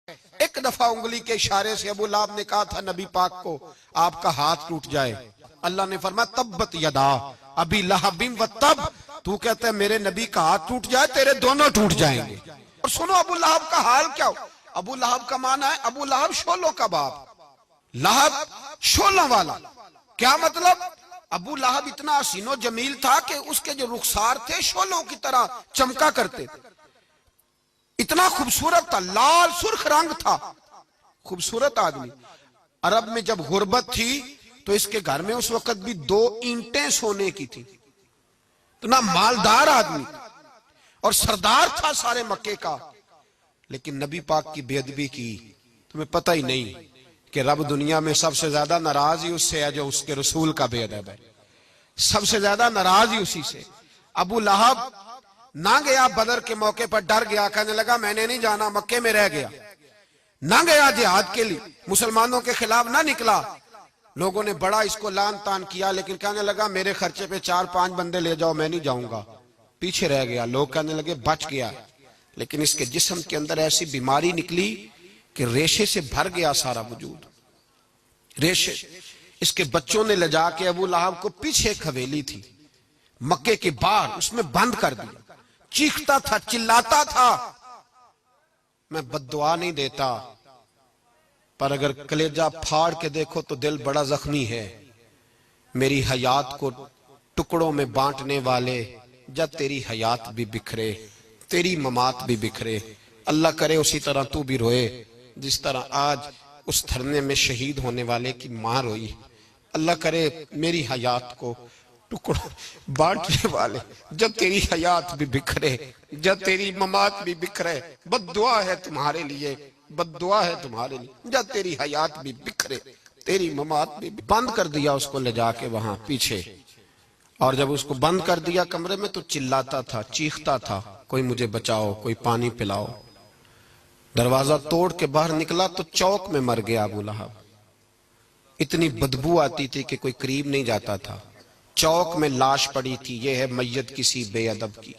ایک دفعہ انگلی کے اشارے سے ابو لہب نے کہا تھا نبی پاک کو آپ کا ہاتھ ٹوٹ جائے، اللہ نے فرمایا تبت یدا ابی لہب و تب، تو کہتا ہے میرے نبی کا ہاتھ ٹوٹ جائے تیرے دونوں ٹوٹ جائیں گے۔ اور سنو ابو لہب کا حال کیا ہو۔ ابو لہب کا معنی ہے ابو لہب شولوں کا باپ، لہب شولوں والا۔ کیا مطلب؟ ابو لہب اتنا حسین و جمیل تھا کہ اس کے جو رخسار تھے شولوں کی طرح چمکا کرتے تھے، اتنا خوبصورت تھا، لال سرخ رنگ تھا، خوبصورت آدمی۔ عرب میں جب غربت تھی تو اس کے گھر میں اس وقت بھی 2 اینٹیں سونے کی تھی، اتنا مالدار آدمی اور سردار تھا سارے مکے کا، لیکن نبی پاک کی بے ادبی کی۔ تمہیں پتہ ہی نہیں کہ رب دنیا میں سب سے زیادہ ناراض ہی اس سے ہے جو اس کے رسول کا بے ادب ہے، سب سے زیادہ ناراض ہی اسی سے۔ ابو لہب نہ گیا بدر کے موقع پر، ڈر گیا، کہنے لگا میں نے نہیں جانا، مکے میں رہ گیا، نہ گیا جہاد کے لیے، مسلمانوں کے خلاف نہ نکلا۔ لوگوں نے بڑا اس کو لان تان کیا، لیکن کہنے لگا میرے خرچے پہ 4-5 بندے لے جاؤ، میں نہیں جاؤں گا، پیچھے رہ گیا۔ لوگ کہنے لگے بچ گیا، لیکن اس کے جسم کے اندر ایسی بیماری نکلی کہ ریشے سے بھر گیا سارا وجود، ریشے۔ اس کے بچوں نے لے جا کے ابو لہب کو پیچھے ایک حویلی تھی مکے کے باہر، اس میں بند کر دیا۔ چیختا تھا، چلاتا تھا، میں بد دعا نہیں دیتا، پر اگر کلیجہ پھاڑ کے دیکھو تو دل بڑا زخمی ہے۔ میری حیات کو ٹکڑوں میں بانٹنے والے، جب تیری حیات بھی بکھرے تیری ممات بھی بکھرے۔ اللہ کرے اسی طرح تو بھی روئے جس طرح آج اس دھرنے میں شہید ہونے والے کی ماں روئی۔ اللہ کرے میری حیات کو ٹکڑوں بانٹنے والے، جب تیری حیات بھی بکھرے جب تیری ممات بھی بکھرے۔ بد دعا ہے تمہارے لیے، بد دعا ہے تمہارے لیے، جب تیری حیات بھی بکھرے تیری ممات بھی۔ بند کر دیا اس کو لے جا کے وہاں پیچھے، اور جب اس کو بند کر دیا کمرے میں تو چلاتا تھا، چیختا تھا، کوئی مجھے بچاؤ، کوئی پانی پلاؤ۔ دروازہ توڑ کے باہر نکلا تو چوک میں مر گیا ابو لہب۔ اتنی بدبو آتی تھی کہ کوئی قریب نہیں جاتا تھا۔ چوک میں لاش پڑی تھی، یہ ہے میت کسی بے ادب کی،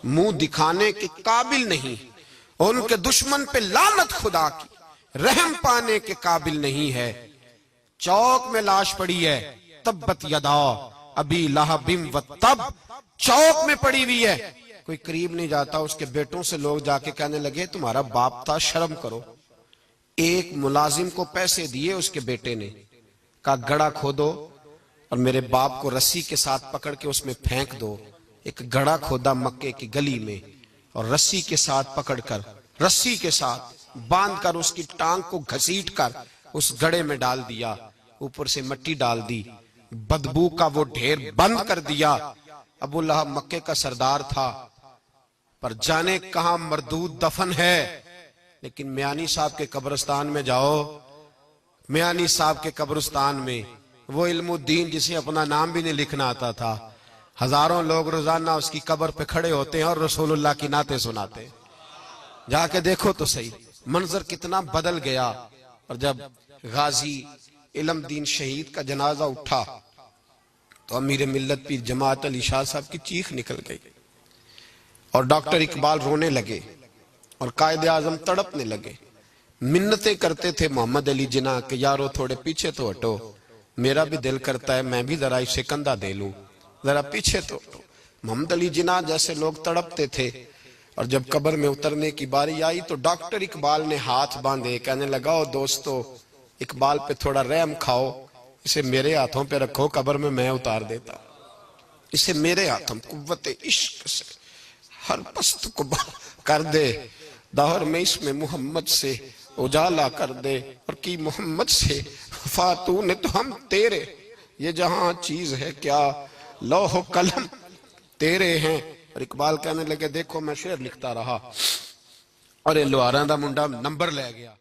منہ دکھانے کے قابل نہیں، ان کے دشمن پہ لعنت خدا کی، رحم پانے کے قابل نہیں ہے۔ چوک میں لاش پڑی ہے، تبت یدا ابی لہب و تب، چوک میں پڑی ہوئی ہے، کوئی قریب نہیں جاتا۔ اس کے بیٹوں سے لوگ جا کے کہنے لگے تمہارا باپ تھا، شرم کرو۔ ایک ملازم کو پیسے دیے اس کے بیٹے نے، کہا گڑھا کھودو اور میرے باپ کو رسی کے ساتھ پکڑ کے اس میں پھینک دو۔ ایک گڑھا کھودا مکے کی گلی میں، اور رسی کے ساتھ پکڑ کر، رسی کے ساتھ باندھ کر اس کی ٹانگ کو گھسیٹ کر اس گڑھے میں ڈال دیا، اوپر سے مٹی ڈال دی، بدبو کا وہ ڈھیر بند کر دیا۔ ابو لہب مکے کا سردار تھا، پر جانے کہاں مردود دفن ہے۔ لیکن میانی صاحب کے قبرستان میں جاؤ، میانی صاحب کے قبرستان میں وہ علم الدین جسے اپنا نام بھی نہیں لکھنا آتا تھا، ہزاروں لوگ روزانہ اس کی قبر پہ کھڑے ہوتے ہیں اور رسول اللہ کی نعتیں سناتے ہیں۔ جا کے دیکھو تو صحیح منظر کتنا بدل گیا۔ اور جب غازی علم دین شہید کا جنازہ اٹھا تو امیر ملت پیر جماعت علی شاہ صاحب کی چیخ نکل گئی، اور ڈاکٹر اقبال رونے لگے، اور قائد اعظم تڑپنے لگے، منتیں کرتے تھے محمد علی جناح کہ یارو تھوڑے پیچھے تو ہٹو، میرا بھی دل کرتا ہے میں بھی ذرا اسے کندھا دے لوں، ذرا پیچھے تو ہٹو۔ محمد علی جناح جیسے لوگ تڑپتے تھے، اور جب قبر میں اترنے کی باری آئی تو ڈاکٹر اقبال نے ہاتھ باندھے، کہنے لگا او دوستو اقبال پہ تھوڑا رحم کھاؤ، اسے میرے ہاتھوں پہ رکھو، قبر میں اتار دیتا، اسے میرے ہاتھوں قوت عشق سے ہر پست کو کر دے، دہر میں اس میں محمد سے اجالا کر دے، اور کی محمد سے فاتون تو ہم تیرے، یہ جہاں چیز ہے کیا لوح و قلم تیرے ہیں۔ اور اقبال کہنے لگے دیکھو میں شعر لکھتا رہا، اور یہ لوہاراں دا منڈا نمبر لے گیا۔